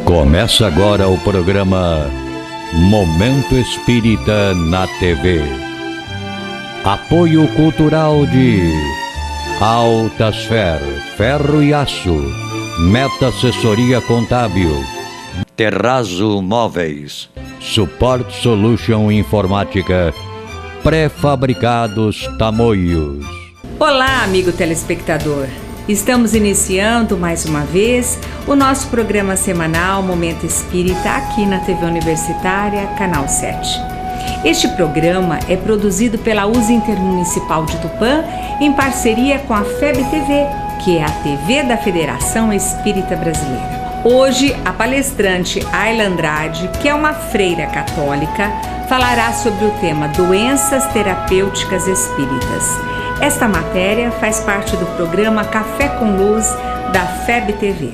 Começa agora o programa Momento Espírita na TV. Apoio cultural de Altasfer, Ferro e Aço, Meta Assessoria Contábil, Terrazzo Móveis, Support Solution Informática, Pré-fabricados Tamoios. Olá, amigo telespectador. Estamos iniciando mais uma vez o nosso programa semanal Momento Espírita aqui na TV Universitária, Canal 7. Este programa é produzido pela USE Intermunicipal de Tupã em parceria com a FEB TV, que é a TV da Federação Espírita Brasileira. Hoje, a palestrante Ayla Andrade, que é uma freira católica, falará sobre o tema Doenças Terapêuticas Espíritas. Esta matéria faz parte do programa Café com Luz da FEB TV.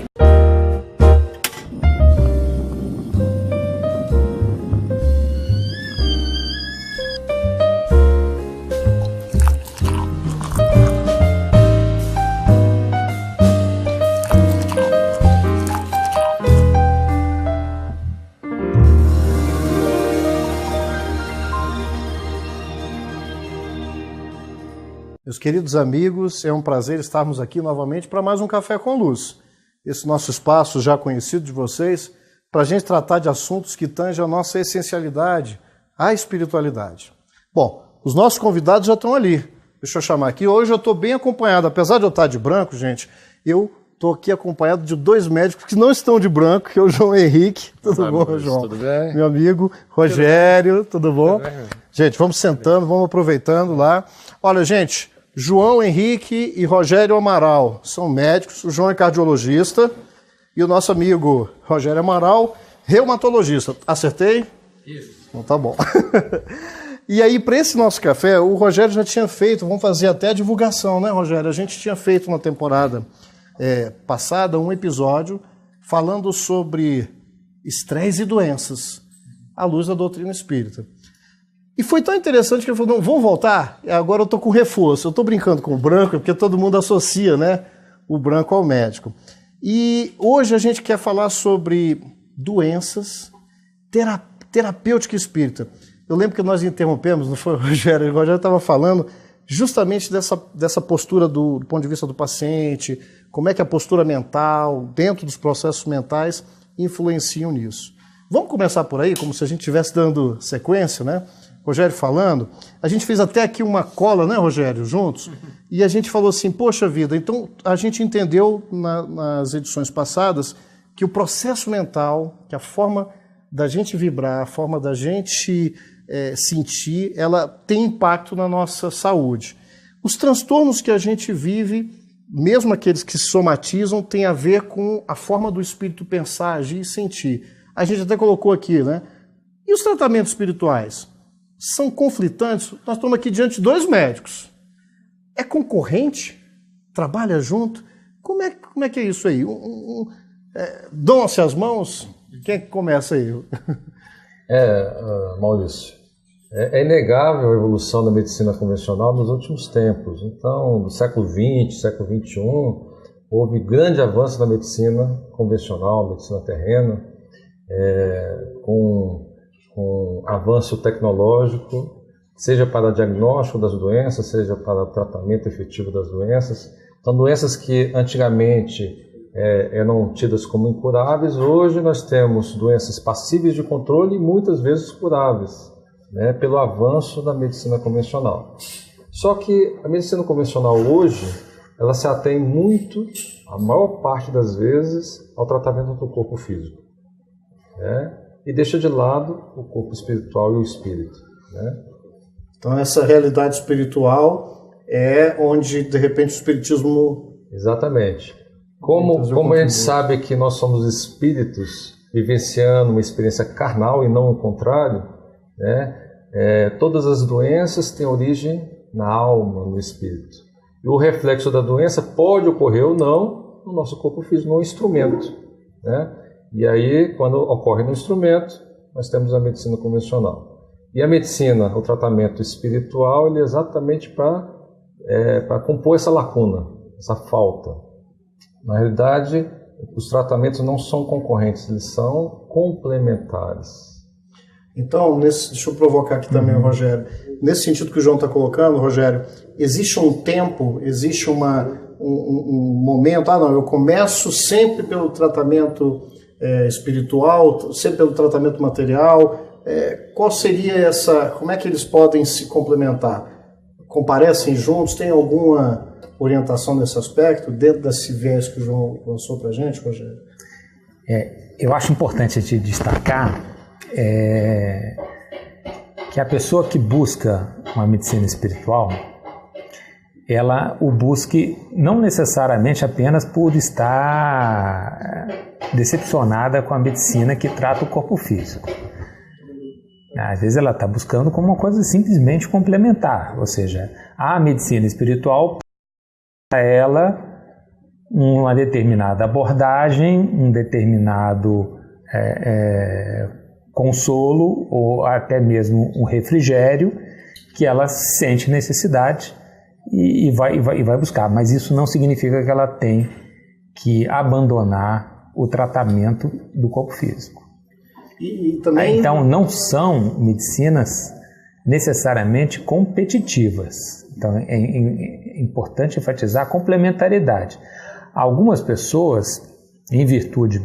Meus queridos amigos, é um prazer estarmos aqui novamente para mais um Café com Luz. Esse nosso espaço já conhecido de vocês, para a gente tratar de assuntos que tangem a nossa essencialidade, a espiritualidade. Bom, os nossos convidados já estão ali. Deixa eu chamar aqui. Hoje eu estou bem acompanhado. Apesar de eu estar de branco, gente, eu estou aqui acompanhado de dois médicos que não estão de branco, que é o João Henrique. Tudo bom, João? Tudo bem? Meu amigo Rogério, tudo bom? Tudo bem. Gente, vamos sentando, vamos aproveitando lá. Olha, gente, João Henrique e Rogério Amaral são médicos, o João é cardiologista e o nosso amigo Rogério Amaral, reumatologista. Acertei? Isso. Então tá bom. E aí, para esse nosso café, o Rogério já tinha feito, vamos fazer até a divulgação, né, Rogério? A gente tinha feito na temporada passada um episódio falando sobre estresse e doenças, à luz da doutrina espírita. E foi tão interessante que ele falou, não, vamos voltar? Agora eu estou com reforço. Eu estou brincando com o branco, porque todo mundo associa, né, o branco ao médico. E hoje a gente quer falar sobre doenças, terapêutica espírita. Eu lembro que nós interrompemos, não foi, Rogério? O Rogério estava falando justamente dessa postura do ponto de vista do paciente, como é que a postura mental, dentro dos processos mentais, influenciam nisso. Vamos começar por aí, como se a gente estivesse dando sequência, né? Rogério falando, a gente fez até aqui uma cola, né, Rogério, juntos, e a gente falou assim, poxa vida, então a gente entendeu nas edições passadas que o processo mental, que a forma da gente vibrar, a forma da gente sentir, ela tem impacto na nossa saúde. Os transtornos que a gente vive, mesmo aqueles que se somatizam, tem a ver com a forma do espírito pensar, agir e sentir. A gente até colocou aqui, né? E os tratamentos espirituais? São conflitantes? Nós estamos aqui diante de dois médicos. É concorrente? Trabalha junto? Como é que é isso aí? Dão-se as mãos? Quem é que começa aí? Maurício, é inegável a evolução da medicina convencional nos últimos tempos. Então, do século XX, século XXI, houve grande avanço na medicina convencional, medicina terrena, com avanço tecnológico, seja para diagnóstico das doenças, seja para tratamento efetivo das doenças. Então, doenças que antigamente eram tidas como incuráveis, hoje nós temos doenças passíveis de controle e muitas vezes curáveis, né, pelo avanço da medicina convencional. Só que a medicina convencional hoje, ela se atém muito, a maior parte das vezes, ao tratamento do corpo físico, né? E deixa de lado o corpo espiritual e o espírito, né? Então essa realidade espiritual é onde, de repente, o espiritismo... Exatamente. Como a gente sabe que nós somos espíritos vivenciando uma experiência carnal e não o contrário, né? Todas as doenças têm origem na alma, no espírito. E o reflexo da doença pode ocorrer ou não no nosso corpo físico, no instrumento, né? E aí, quando ocorre no instrumento, nós temos a medicina convencional. E a medicina, o tratamento espiritual, ele é exatamente para compor essa lacuna, essa falta. Na realidade, os tratamentos não são concorrentes, eles são complementares. Então, deixa eu provocar aqui também o Rogério. Nesse sentido que o João está colocando, Rogério, existe um tempo, existe um momento, eu começo sempre pelo tratamento espiritual, sempre pelo tratamento material. Qual seria como é que eles podem se complementar? Comparecem juntos? Tem alguma orientação nesse aspecto, dentro desse viés que o João lançou para a gente, Rogério? Eu acho importante a gente destacar que a pessoa que busca uma medicina espiritual, ela o busque não necessariamente apenas por estar decepcionada com a medicina que trata o corpo físico. Às vezes ela está buscando como uma coisa simplesmente complementar, ou seja, a medicina espiritual para ela uma determinada abordagem, um determinado consolo ou até mesmo um refrigério que ela sente necessidade e vai buscar. Mas isso não significa que ela tem que abandonar o tratamento do corpo físico. E também... Então, não são medicinas necessariamente competitivas. Então, é importante enfatizar a complementariedade. Algumas pessoas, em virtude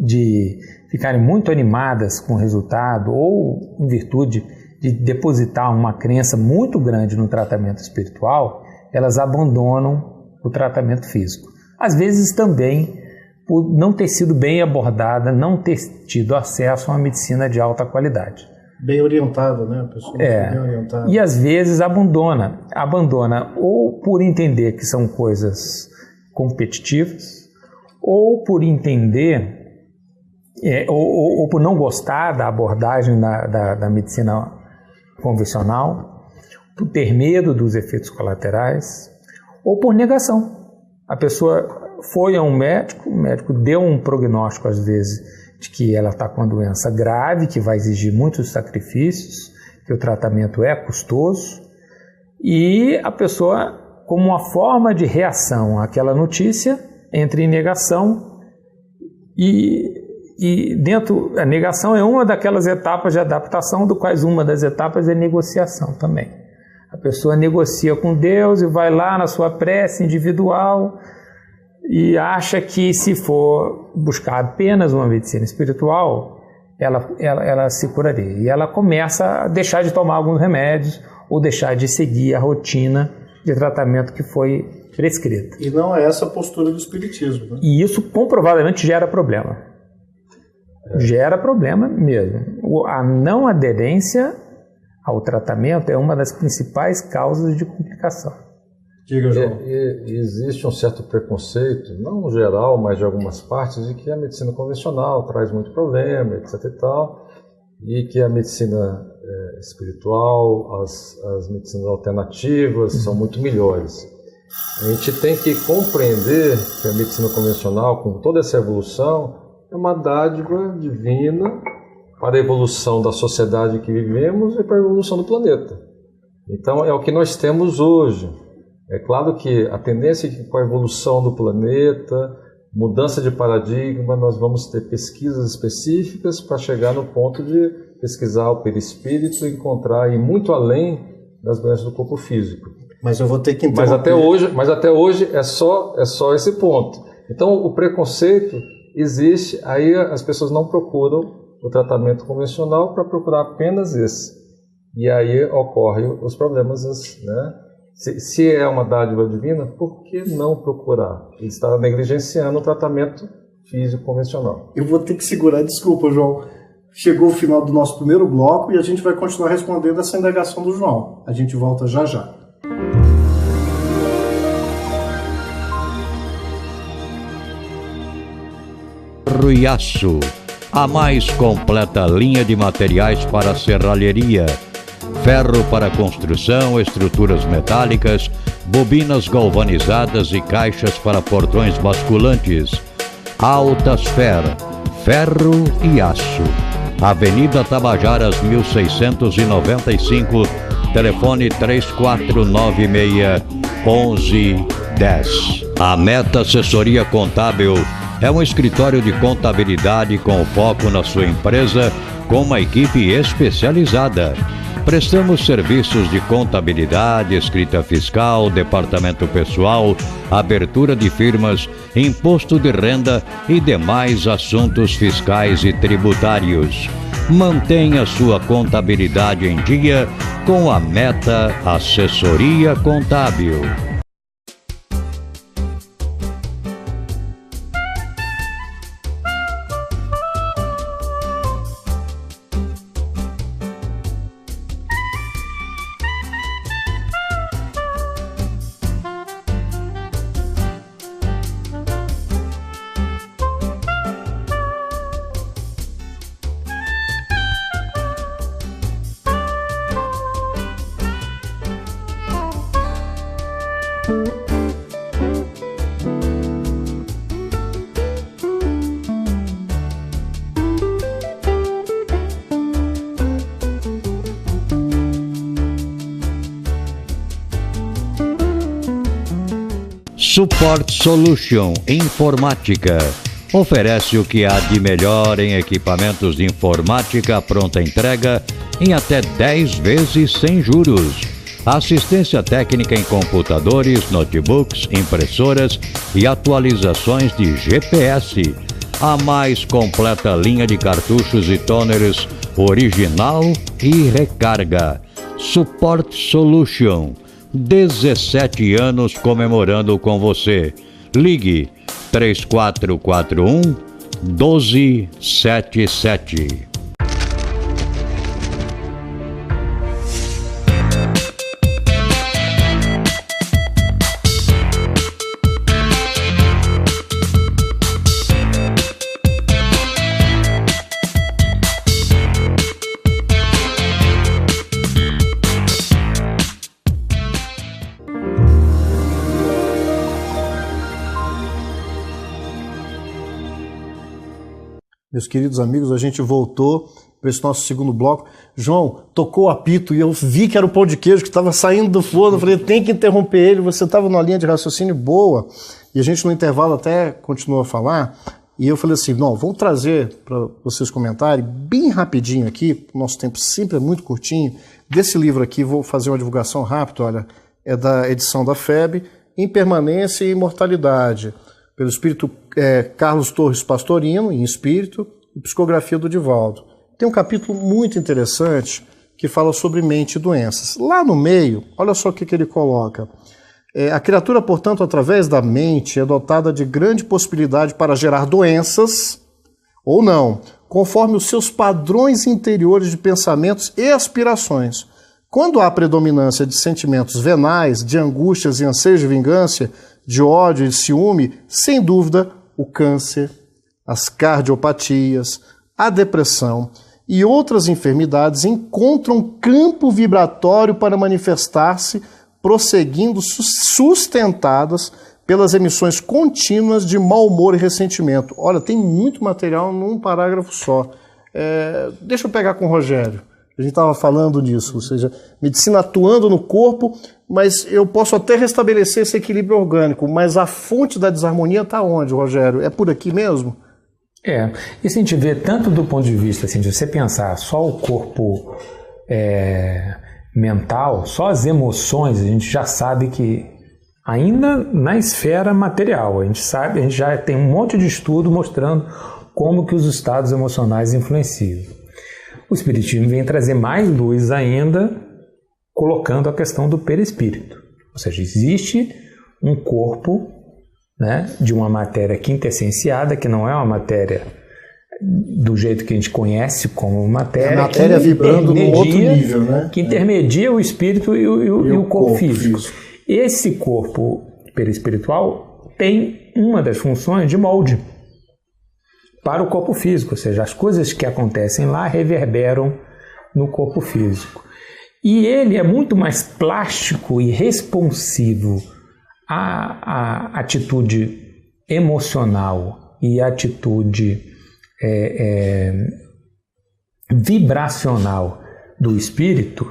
de ficarem muito animadas com o resultado ou em virtude de depositar uma crença muito grande no tratamento espiritual, elas abandonam o tratamento físico. Às vezes também por não ter sido bem abordada, não ter tido acesso a uma medicina de alta qualidade. Bem orientada, né? A pessoa bem orientada. E às vezes abandona ou por entender que são coisas competitivas, ou por entender, ou por não gostar da abordagem da medicina convencional, por ter medo dos efeitos colaterais, ou por negação. A pessoa foi a um médico, o médico deu um prognóstico, às vezes, de que ela está com uma doença grave, que vai exigir muitos sacrifícios, que o tratamento é custoso, e a pessoa, como uma forma de reação àquela notícia, entra em negação, e dentro, a negação é uma daquelas etapas de adaptação, do quais uma das etapas é negociação também. A pessoa negocia com Deus e vai lá na sua prece individual e acha que se for buscar apenas uma medicina espiritual, ela se curaria. E ela começa a deixar de tomar alguns remédios ou deixar de seguir a rotina de tratamento que foi prescrita. E não é essa a postura do espiritismo, né? E isso comprovadamente gera problema. Gera problema mesmo. A não aderência ao tratamento é uma das principais causas de complicação. Diga, João. Existe um certo preconceito, não geral, mas de algumas partes, de que a medicina convencional traz muito problema, etc. e tal, e que a medicina espiritual, as medicinas alternativas são muito melhores. A gente tem que compreender que a medicina convencional, com toda essa evolução, é uma dádiva divina para a evolução da sociedade que vivemos e para a evolução do planeta. Então, é o que nós temos hoje. É claro que a tendência é que com a evolução do planeta, mudança de paradigma, nós vamos ter pesquisas específicas para chegar no ponto de pesquisar o perispírito e encontrar ir muito além das doenças do corpo físico. Mas eu vou ter que entender. Mas até hoje é só esse ponto. Então, o preconceito existe, aí as pessoas não procuram o tratamento convencional para procurar apenas esse. E aí ocorrem os problemas, né? Se é uma dádiva divina, por que não procurar? Ele está negligenciando o tratamento físico convencional. Eu vou ter que segurar, desculpa, João. Chegou o final do nosso primeiro bloco e a gente vai continuar respondendo essa indagação do João. A gente volta já já. Ruiaço, a mais completa linha de materiais para serralheria. Ferro para construção, estruturas metálicas, bobinas galvanizadas e caixas para portões basculantes. Altas Fer, ferro e aço. Avenida Tabajaras 1695, telefone 3496-1110. A Meta Assessoria Contábil é um escritório de contabilidade com foco na sua empresa, com uma equipe especializada. Prestamos serviços de contabilidade, escrita fiscal, departamento pessoal, abertura de firmas, imposto de renda e demais assuntos fiscais e tributários. Mantenha sua contabilidade em dia com a Meta Assessoria Contábil. Support Solution Informática oferece o que há de melhor em equipamentos de informática pronta entrega em até 10 vezes sem juros. Assistência técnica em computadores, notebooks, impressoras e atualizações de GPS. A mais completa linha de cartuchos e toners original e recarga. Support Solution. 17 anos comemorando com você. Ligue 3441-1277. Meus queridos amigos, a gente voltou para esse nosso segundo bloco. João, tocou o apito e eu vi que era o pão de queijo que estava saindo do forno. Eu falei, tem que interromper ele, você estava numa linha de raciocínio boa. E a gente no intervalo até continuou a falar. E eu falei assim, não, vamos trazer para vocês comentarem bem rapidinho aqui, o nosso tempo sempre é muito curtinho, desse livro aqui, vou fazer uma divulgação rápida, olha, é da edição da FEB, Impermanência e Imortalidade, pelo espírito Carlos Torres Pastorino, em espírito, e psicografia do Divaldo. Tem um capítulo muito interessante que fala sobre mente e doenças. Lá no meio, olha só o que ele coloca. A criatura, portanto, através da mente, é dotada de grande possibilidade para gerar doenças, ou não, conforme os seus padrões interiores de pensamentos e aspirações. Quando há predominância de sentimentos venais, de angústias e anseios de vingança, de ódio e de ciúme, sem dúvida, o câncer, as cardiopatias, a depressão e outras enfermidades encontram campo vibratório para manifestar-se, prosseguindo sustentadas pelas emissões contínuas de mau humor e ressentimento. Olha, tem muito material num parágrafo só. Deixa eu pegar com o Rogério. A gente estava falando nisso, ou seja, medicina atuando no corpo, mas eu posso até restabelecer esse equilíbrio orgânico, mas a fonte da desarmonia está onde, Rogério? É por aqui mesmo? E se a gente vê tanto do ponto de vista, assim, de você pensar só o corpo mental, só as emoções, a gente já sabe que ainda na esfera material, a gente já tem um monte de estudo mostrando como que os estados emocionais influenciam. O Espiritismo vem trazer mais luz ainda, colocando a questão do perispírito. Ou seja, existe um corpo, né, de uma matéria quintessenciada, que não é uma matéria do jeito que a gente conhece como matéria. A matéria vibrando num outro nível, né? Que intermedia o espírito e o corpo físico. Esse corpo perispiritual tem uma das funções de molde para o corpo físico, ou seja, as coisas que acontecem lá reverberam no corpo físico. E ele é muito mais plástico e responsivo à atitude emocional e à atitude vibracional do espírito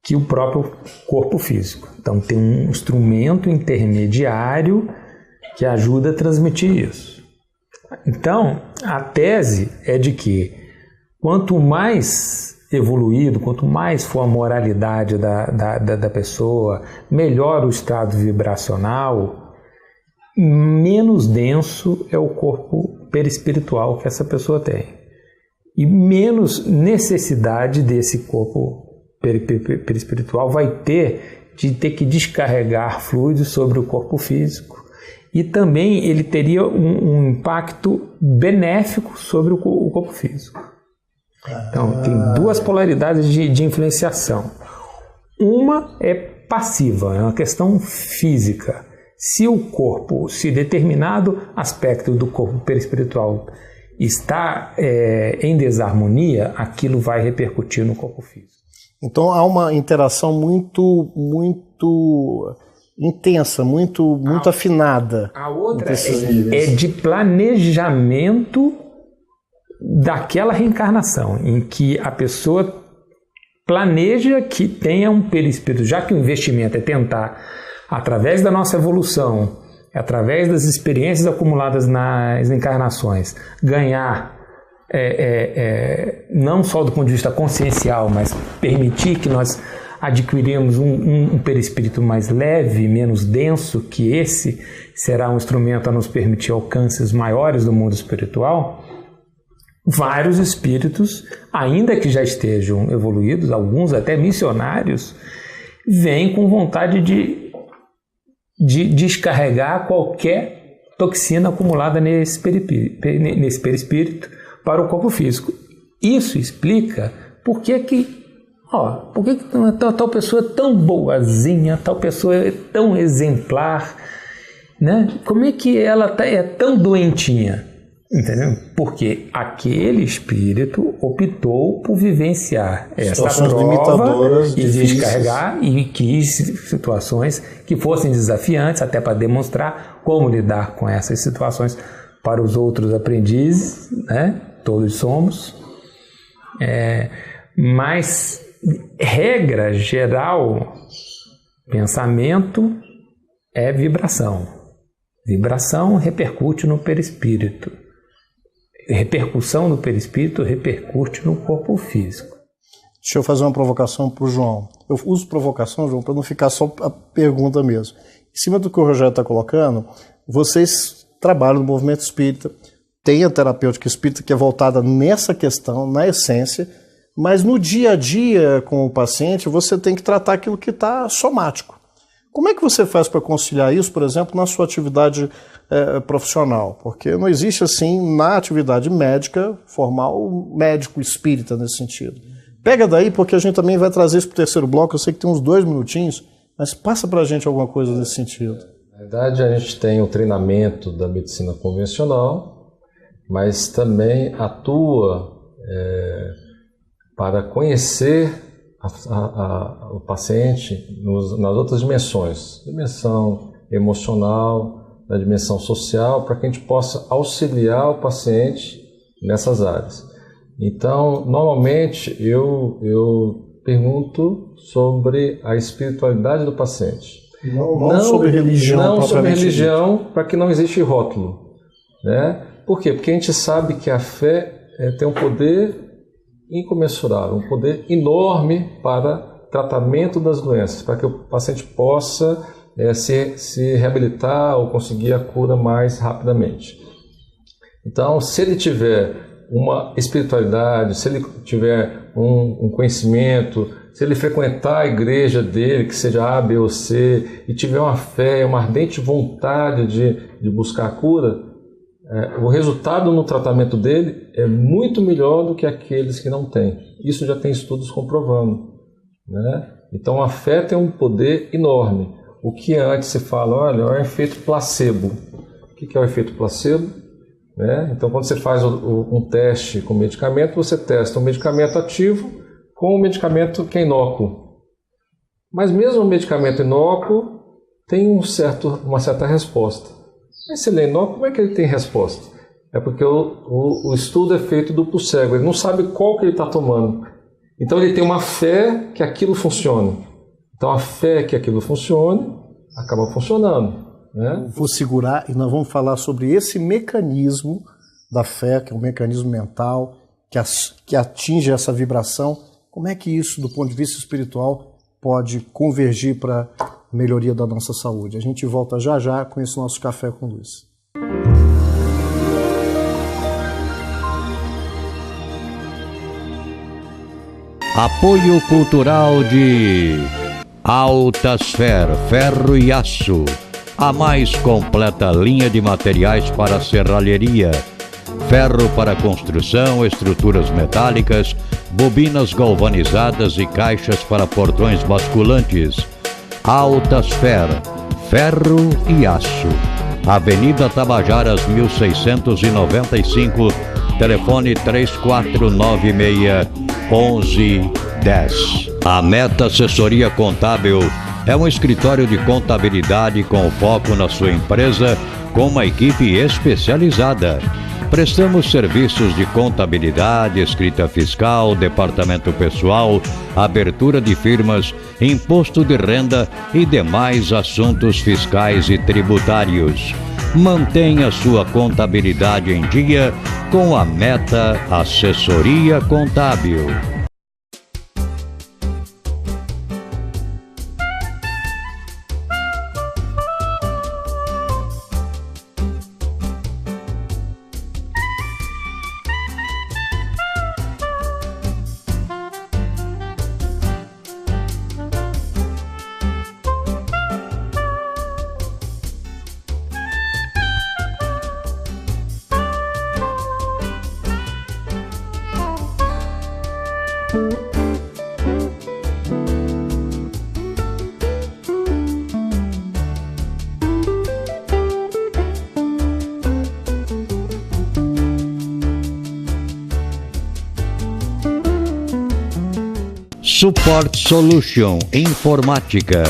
que o próprio corpo físico. Então tem um instrumento intermediário que ajuda a transmitir isso. Então, a tese é de que quanto mais evoluído, quanto mais for a moralidade da pessoa, melhor o estado vibracional, menos denso é o corpo perispiritual que essa pessoa tem. E menos necessidade desse corpo perispiritual vai ter de ter que descarregar fluidos sobre o corpo físico. E também ele teria um impacto benéfico sobre o corpo físico. Então, tem duas polaridades de influenciação. Uma é passiva, é uma questão física. Se determinado aspecto do corpo perispiritual está em desarmonia, aquilo vai repercutir no corpo físico. Então há uma interação muito intensa, muito afinada. A outra é de planejamento daquela reencarnação, em que a pessoa planeja que tenha um perispírito, já que o investimento é tentar, através da nossa evolução, através das experiências acumuladas nas encarnações, ganhar não só do ponto de vista consciencial, mas permitir que nós adquirimos um perispírito mais leve, menos denso, que esse será um instrumento a nos permitir alcances maiores do mundo espiritual. Vários espíritos, ainda que já estejam evoluídos, alguns até missionários, vêm com vontade de descarregar qualquer toxina acumulada nesse perispírito para o corpo físico. Isso explica por que tal pessoa é tão boazinha, tal pessoa é tão exemplar, né? Como é que ela é tão doentinha? Entendeu? Porque aquele espírito optou por vivenciar essa prova e descarregar, e quis situações que fossem desafiantes, até para demonstrar como lidar com essas situações para os outros aprendizes, né? Todos somos. Mas, regra geral, pensamento é vibração. Vibração repercute no perispírito. Repercussão no perispírito repercute no corpo físico. Deixa eu fazer uma provocação para o João. Eu uso provocação, João, para não ficar só a pergunta mesmo. Em cima do que o Rogério está colocando, vocês trabalham no movimento espírita, tem a terapêutica espírita que é voltada nessa questão, na essência, mas no dia a dia com o paciente você tem que tratar aquilo que está somático. Como é que você faz para conciliar isso, por exemplo, na sua atividade profissional? Porque não existe, assim, na atividade médica, formal, médico espírita nesse sentido. Pega daí, porque a gente também vai trazer isso para o terceiro bloco, eu sei que tem uns 2 minutinhos, mas passa para a gente alguma coisa nesse sentido. Na verdade, a gente tem o treinamento da medicina convencional, mas também atua para conhecer o paciente nas outras dimensões, dimensão emocional, na dimensão social, para que a gente possa auxiliar o paciente nessas áreas. Então, normalmente, eu pergunto sobre a espiritualidade do paciente. Não sobre religião. Não sobre religião, para que não existe rótulo, né? Por quê? Porque a gente sabe que a fé tem um poder incomensurável, um poder enorme para tratamento das doenças, para que o paciente possa se reabilitar ou conseguir a cura mais rapidamente. Então, se ele tiver uma espiritualidade, se ele tiver um conhecimento, se ele frequentar a igreja dele, que seja A, B ou C, e tiver uma fé, uma ardente vontade de buscar a cura, o resultado no tratamento dele é muito melhor do que aqueles que não têm. Isso já tem estudos comprovando, né? Então a fé tem um poder enorme. O que antes se fala, olha, é um efeito placebo. O que é o efeito placebo? Né? Então quando você faz um teste com medicamento, você testa um medicamento ativo com um medicamento que é inócuo. Mas mesmo o medicamento inócuo tem uma certa resposta. Mas se ele é inócuo, como é que ele tem resposta? É porque o estudo é feito duplo cego, ele não sabe qual que ele está tomando. Então ele tem uma fé que aquilo funcione. Então a fé que aquilo funcione, acaba funcionando, né? Vou segurar e nós vamos falar sobre esse mecanismo da fé, que é um mecanismo mental, que atinge essa vibração. Como é que isso, do ponto de vista espiritual, pode convergir para a melhoria da nossa saúde? A gente volta já já com esse nosso Café com Luz. Apoio cultural de Altasfer Ferro e Aço, a mais completa linha de materiais para serralheria, ferro para construção, estruturas metálicas, bobinas galvanizadas e caixas para portões basculantes. Altasfer Ferro e Aço, Avenida Tabajaras 1695, telefone 3496-1110. A Meta Assessoria Contábil é um escritório de contabilidade com foco na sua empresa, com uma equipe especializada. Prestamos serviços de contabilidade, escrita fiscal, departamento pessoal, abertura de firmas, imposto de renda e demais assuntos fiscais e tributários. Mantenha sua contabilidade em dia com a Meta Assessoria Contábil. Support Solution Informática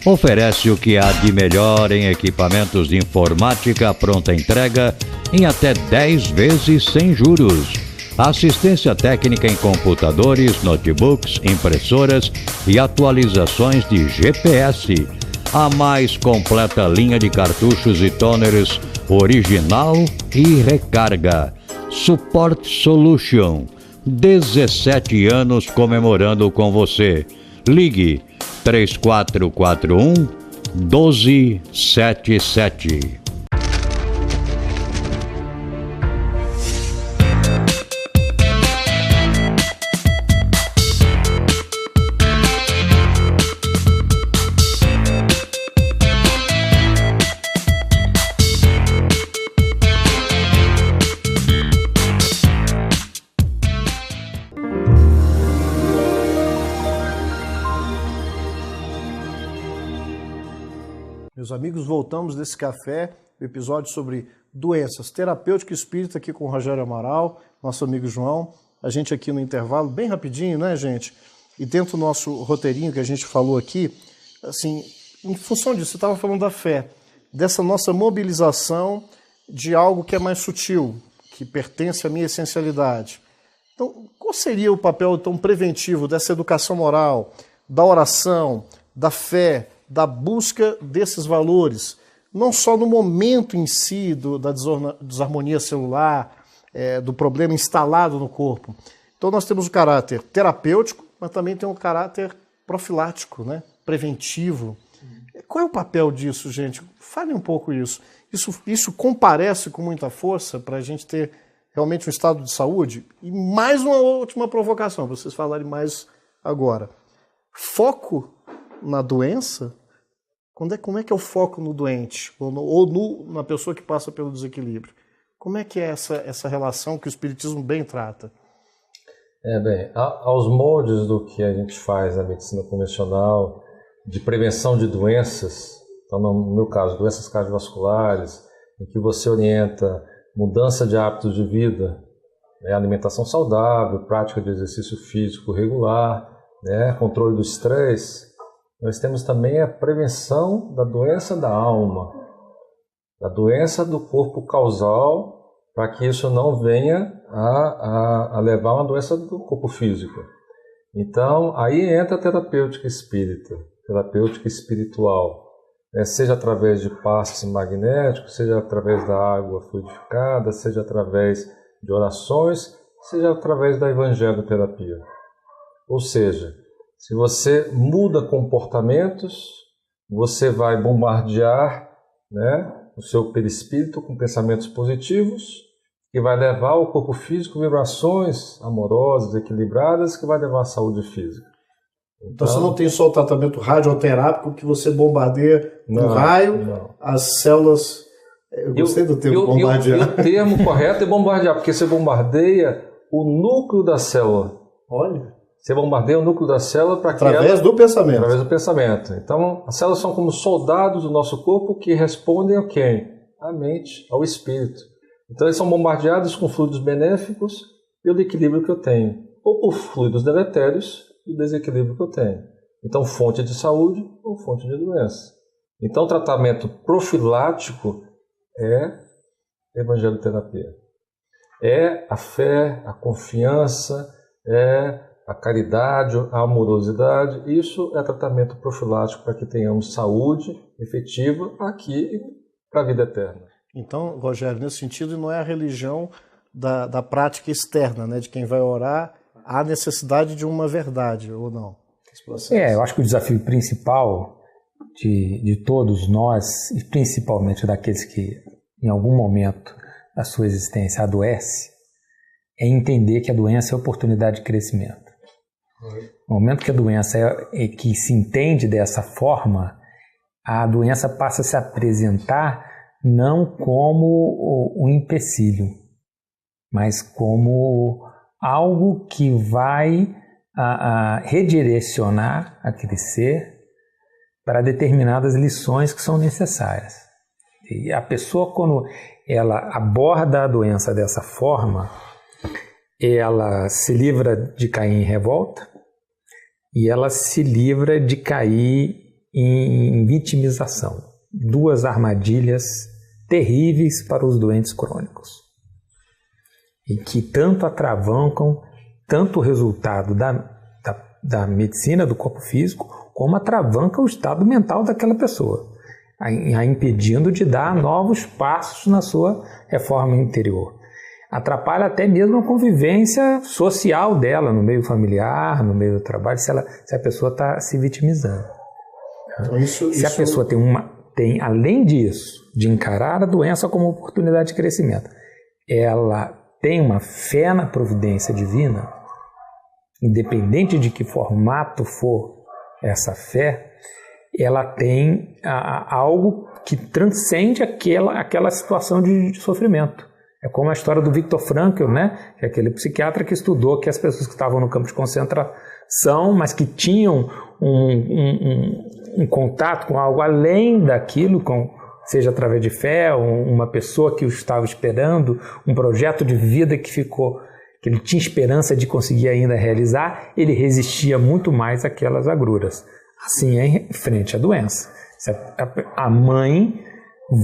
oferece o que há de melhor em equipamentos de informática pronta entrega em até 10 vezes sem juros. Assistência técnica em computadores, notebooks, impressoras e atualizações de GPS. A mais completa linha de cartuchos e toners original e recarga. Support Solution. 17 anos comemorando com você. Ligue 3441-1277. Meus amigos, voltamos desse café, o episódio sobre doenças, terapêutica espírita aqui com o Rogério Amaral, nosso amigo João. A gente aqui no intervalo, bem rapidinho, né, gente? E dentro do nosso roteirinho que a gente falou aqui, assim, em função disso, você estava falando da fé, dessa nossa mobilização de algo que é mais sutil, que pertence à minha essencialidade. Então, qual seria o papel tão preventivo dessa educação moral, da oração, da fé, da busca desses valores, não só no momento em si da desarmonia celular, do problema instalado no corpo. Então nós temos o caráter terapêutico, mas também tem um caráter profilático, né? Preventivo. Qual é o papel disso, gente? Fale um pouco isso. Isso comparece com muita força para a gente ter realmente um estado de saúde? E mais uma última provocação, para vocês falarem mais agora. Foco na doença? Como é que é o foco no doente? Ou na pessoa que passa pelo desequilíbrio? Como é que é essa relação que o Espiritismo bem trata? Bem, aos moldes do que a gente faz na medicina convencional, de prevenção de doenças, então no meu caso, doenças cardiovasculares, em que você orienta mudança de hábitos de vida, alimentação saudável, prática de exercício físico regular, controle do estresse. Nós temos também a prevenção da doença da alma, da doença do corpo causal, para que isso não venha a levar a uma doença do corpo físico. Então, aí entra a terapêutica espírita, terapêutica espiritual, seja através de passes magnéticos, seja através da água fluidificada, seja através de orações, seja através da evangeloterapia. Ou seja, se você muda comportamentos, você vai bombardear, o seu perispírito com pensamentos positivos, que vai levar ao corpo físico vibrações amorosas, equilibradas, que vai levar à saúde física. Então você não tem só o tratamento radioterápico que você bombardeia no raio, as células... Eu gostei do termo bombardear. O termo correto é bombardear, porque você bombardeia o núcleo da célula. Olha. Você bombardeia o núcleo da célula para que através do pensamento. Através do pensamento. Então, as células são como soldados do nosso corpo que respondem a quem? À mente, ao espírito. Então, eles são bombardeados com fluidos benéficos pelo equilíbrio que eu tenho, ou por fluidos deletérios do desequilíbrio que eu tenho. Então, fonte de saúde ou fonte de doença. Então, o tratamento profilático é evangeloterapia. É a fé, a confiança, é a caridade, a amorosidade. Isso é tratamento profilático para que tenhamos saúde efetiva aqui e para a vida eterna. Então, Rogério, nesse sentido, não é a religião da prática externa, de quem vai orar, há necessidade de uma verdade, ou não? Eu acho que o desafio principal de todos nós, e principalmente daqueles que em algum momento da sua existência adoece, é entender que a doença é oportunidade de crescimento. No momento que a doença que se entende dessa forma, a doença passa a se apresentar não como um empecilho, mas como algo que vai redirecionar aquele ser para determinadas lições que são necessárias. E a pessoa, quando ela aborda a doença dessa forma, ela se livra de cair em revolta e ela se livra de cair em vitimização. Duas armadilhas terríveis para os doentes crônicos e que tanto atravancam tanto o resultado da medicina do corpo físico como atravanca o estado mental daquela pessoa, a impedindo de dar novos passos na sua reforma interior. Atrapalha até mesmo a convivência social dela no meio familiar, no meio do trabalho, se a pessoa está se vitimizando. Então, se a pessoa tem, além disso, de encarar a doença como oportunidade de crescimento, ela tem uma fé na providência divina, independente de que formato for essa fé, ela tem algo que transcende aquela situação de sofrimento. É como a história do Viktor Frankl, que é aquele psiquiatra que estudou que as pessoas que estavam no campo de concentração, mas que tinham um contato com algo além daquilo, seja através de fé, uma pessoa que o estava esperando, um projeto de vida que ele tinha esperança de conseguir ainda realizar, ele resistia muito mais àquelas agruras. Assim é em frente à doença. A mãe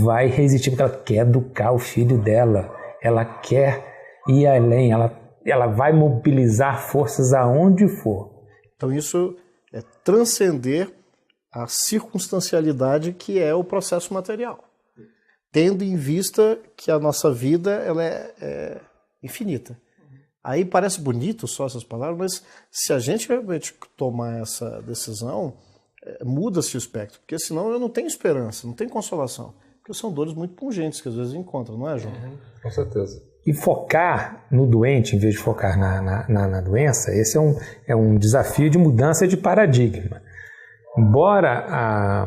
vai resistir porque ela quer educar o filho dela, ela quer ir além, ela vai mobilizar forças aonde for. Então isso é transcender a circunstancialidade que é o processo material, tendo em vista que a nossa vida ela é infinita. Aí parece bonito só essas palavras, mas se a gente realmente tomar essa decisão, muda-se o espectro, porque senão eu não tenho esperança, não tenho consolação, porque são dores muito pungentes que às vezes encontram, não é, João? Com certeza. E focar no doente em vez de focar na doença, esse é um desafio de mudança de paradigma. Embora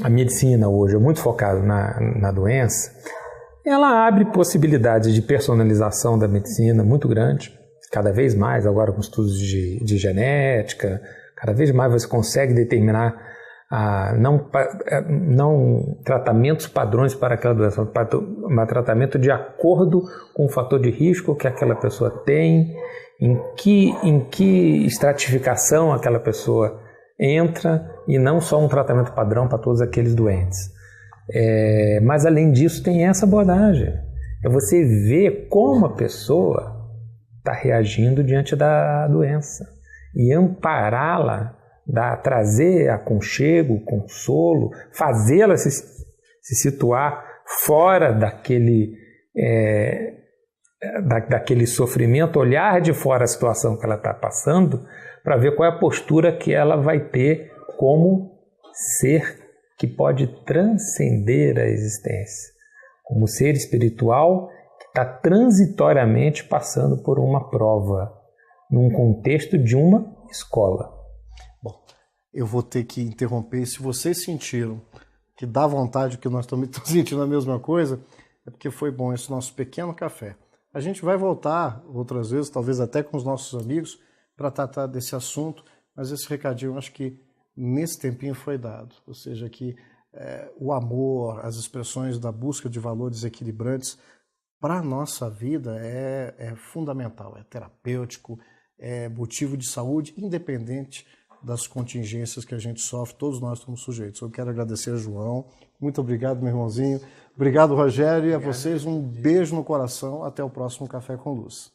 a medicina hoje é muito focada na doença, ela abre possibilidades de personalização da medicina muito grande, cada vez mais, agora com estudos de genética, cada vez mais você consegue determinar não tratamentos padrões para aquela doença, mas tratamento de acordo com o fator de risco que aquela pessoa tem, em que estratificação aquela pessoa entra, e não só um tratamento padrão para todos aqueles doentes. Mas além disso tem essa abordagem, é você ver como a pessoa está reagindo diante da doença e ampará-la trazer aconchego, consolo, fazê-la se situar fora daquele sofrimento, olhar de fora a situação que ela está passando, para ver qual é a postura que ela vai ter como ser que pode transcender a existência, como ser espiritual que está transitoriamente passando por uma prova, num contexto de uma escola. Bom, eu vou ter que interromper. Se vocês sentiram que dá vontade, que nós também estamos sentindo a mesma coisa, é porque foi bom esse nosso pequeno café. A gente vai voltar outras vezes, talvez até com os nossos amigos, para tratar desse assunto, mas esse recadinho eu acho que nesse tempinho foi dado. Ou seja, que o amor, as expressões da busca de valores equilibrantes para a nossa vida é fundamental, é terapêutico, é motivo de saúde, independente das contingências que a gente sofre, todos nós estamos sujeitos. Eu quero agradecer a João, muito obrigado, meu irmãozinho. Obrigado, Rogério, e a vocês um beijo no coração. Até o próximo Café com Luz.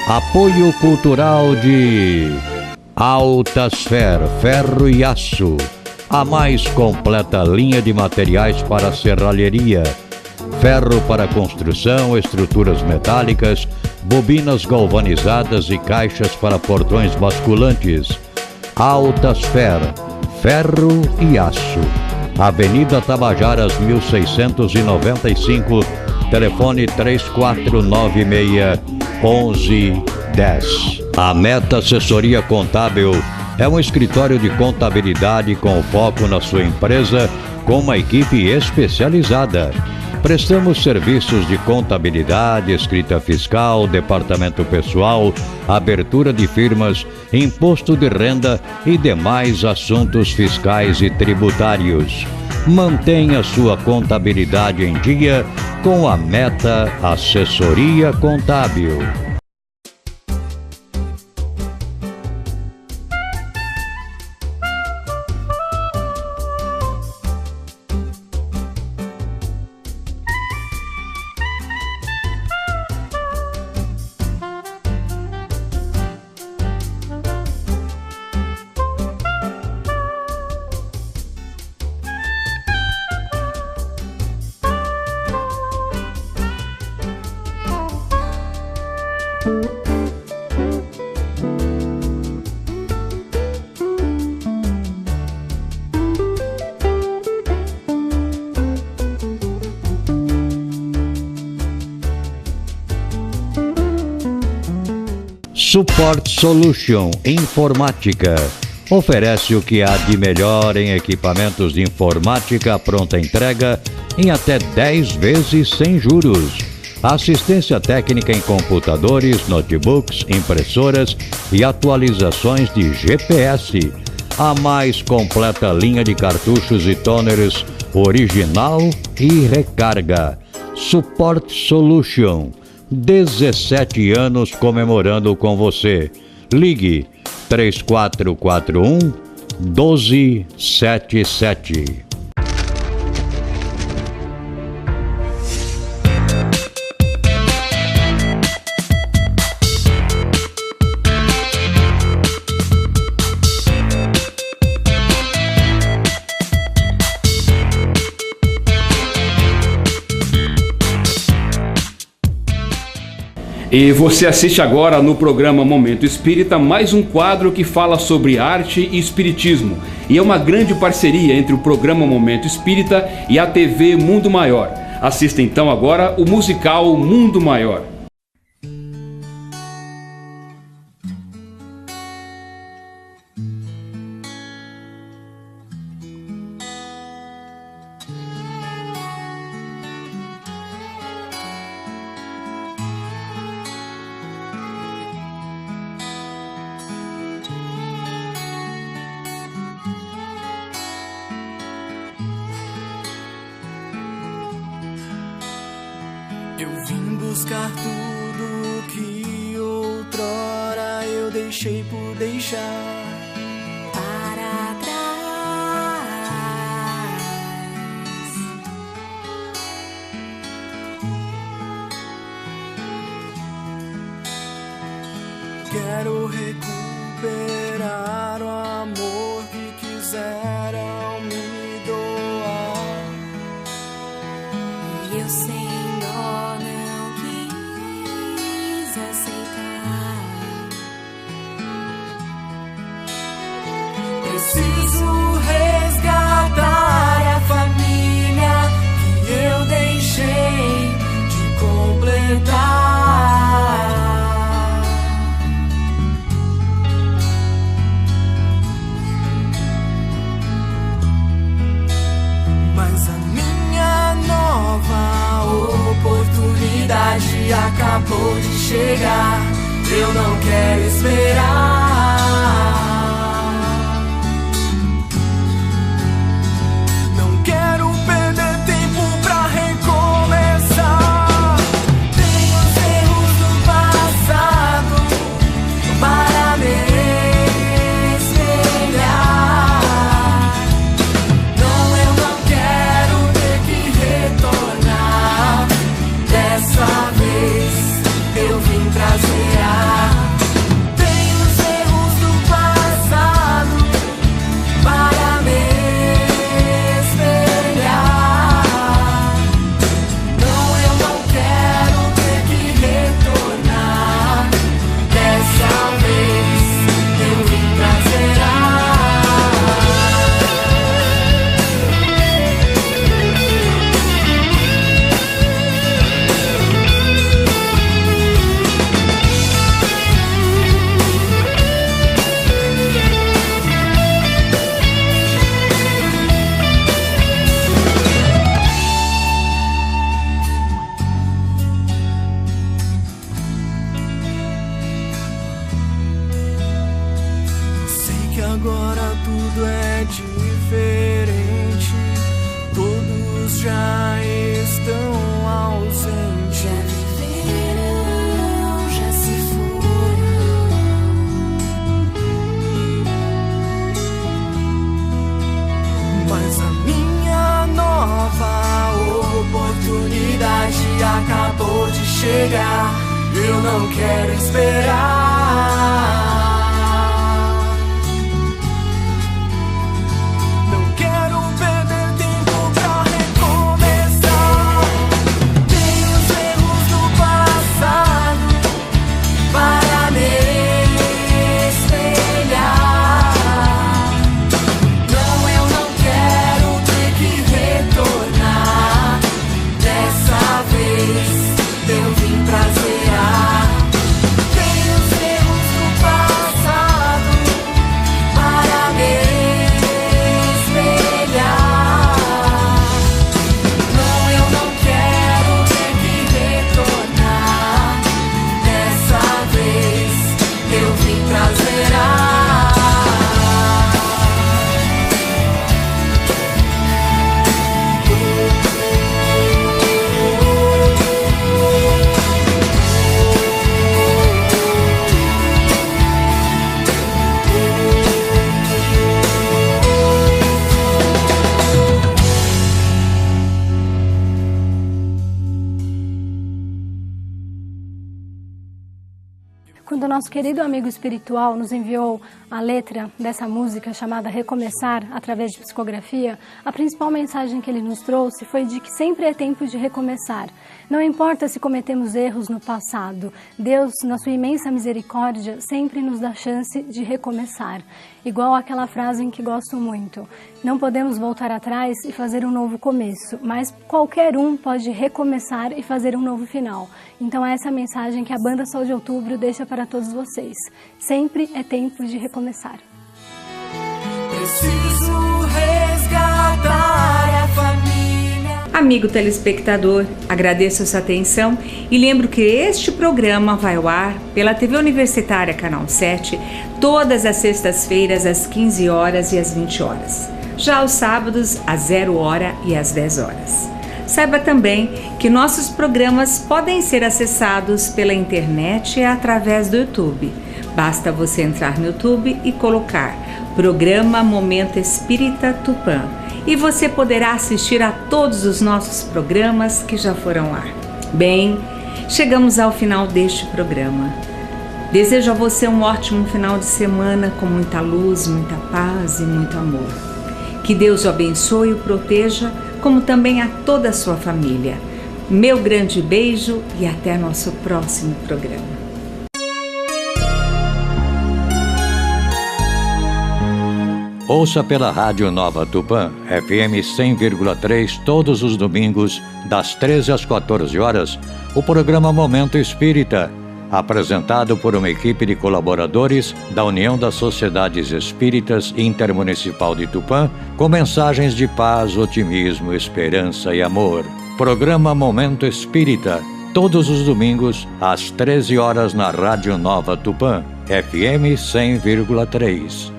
Apoio cultural de Altasfer, ferro e aço, a mais completa linha de materiais para serralheria, ferro para construção, estruturas metálicas, bobinas galvanizadas e caixas para portões basculantes. Altasfer, ferro e aço. Avenida Tabajaras 1695, telefone 3496-1110. A Meta Assessoria Contábil é um escritório de contabilidade com foco na sua empresa, com uma equipe especializada. Prestamos serviços de contabilidade, escrita fiscal, departamento pessoal, abertura de firmas, imposto de renda e demais assuntos fiscais e tributários. Mantenha sua contabilidade em dia com a Meta Assessoria Contábil. Support Solution Informática oferece o que há de melhor em equipamentos de informática pronta entrega em até 10 vezes sem juros. Assistência técnica em computadores, notebooks, impressoras e atualizações de GPS. A mais completa linha de cartuchos e toners original e recarga. Support Solution. 17 anos comemorando com você. Ligue 3441-1277. E você assiste agora no programa Momento Espírita mais um quadro que fala sobre arte e espiritismo. E é uma grande parceria entre o programa Momento Espírita e a TV Mundo Maior. Assista então agora o musical Mundo Maior. Eu vim buscar tudo que outrora eu deixei por deixar para trás. Quero recuperar o amor que quiseram me doar. E eu sem dó não quis aceitar. Preciso resgatar a família que eu deixei de completar. Mas a minha nova oportunidade acabou de chegar. Eu não quero esperar. Não quero perder tempo pra recomeçar. Tenho os erros do passado para me espelhar. Não, eu não quero ter que retornar. Dessa vez eu vim pra zerar. Tenho os erros do passado para me espelhar. Não, eu não quero ter que retornar. Dessa vez eu vim pra Sei que agora tudo é diferente. Todos já estão ausentes. Já viveram, já se foram. Mas a minha nova oportunidade acabou de chegar. Eu não quero esperar. Não quero perder tempo pra recomeçar. Tenho os erros do passado para me espelhar. Não, eu não quero ter que retornar. Dessa vez eu vim pra zerar. Tenho os erros do passado para me espelhar. Não, eu não quero ter que retornar. Dessa vez eu vim pra zerar. Quando o nosso querido amigo espiritual nos enviou a letra dessa música chamada Recomeçar, através de psicografia, a principal mensagem que ele nos trouxe foi de que sempre é tempo de recomeçar. Não importa se cometemos erros no passado, Deus, na sua imensa misericórdia, sempre nos dá chance de recomeçar. Igual aquela frase em que gosto muito: não podemos voltar atrás e fazer um novo começo, mas qualquer um pode recomeçar e fazer um novo final. Então essa é a mensagem que a Banda Sol de Outubro deixa para todos vocês. Sempre é tempo de recomeçar. Preciso resgatar a família. Amigo telespectador, agradeço a sua atenção e lembro que este programa vai ao ar pela TV Universitária Canal 7 todas as sextas-feiras às 15 horas e às 20 horas. Já aos sábados às 0 hora e às 10 horas. Saiba também que nossos programas podem ser acessados pela internet e através do YouTube. Basta você entrar no YouTube e colocar Programa Momento Espírita Tupã e você poderá assistir a todos os nossos programas que já foram ao ar. Bem, chegamos ao final deste programa. Desejo a você um ótimo final de semana com muita luz, muita paz e muito amor. Que Deus o abençoe e o proteja, como também a toda a sua família. Meu grande beijo e até nosso próximo programa. Ouça pela Rádio Nova Tupã, FM 100,3, todos os domingos, das 13 às 14 horas, o programa Momento Espírita, apresentado por uma equipe de colaboradores da União das Sociedades Espíritas Intermunicipal de Tupã, com mensagens de paz, otimismo, esperança e amor. Programa Momento Espírita, todos os domingos, às 13 horas na Rádio Nova Tupã, FM 100,3.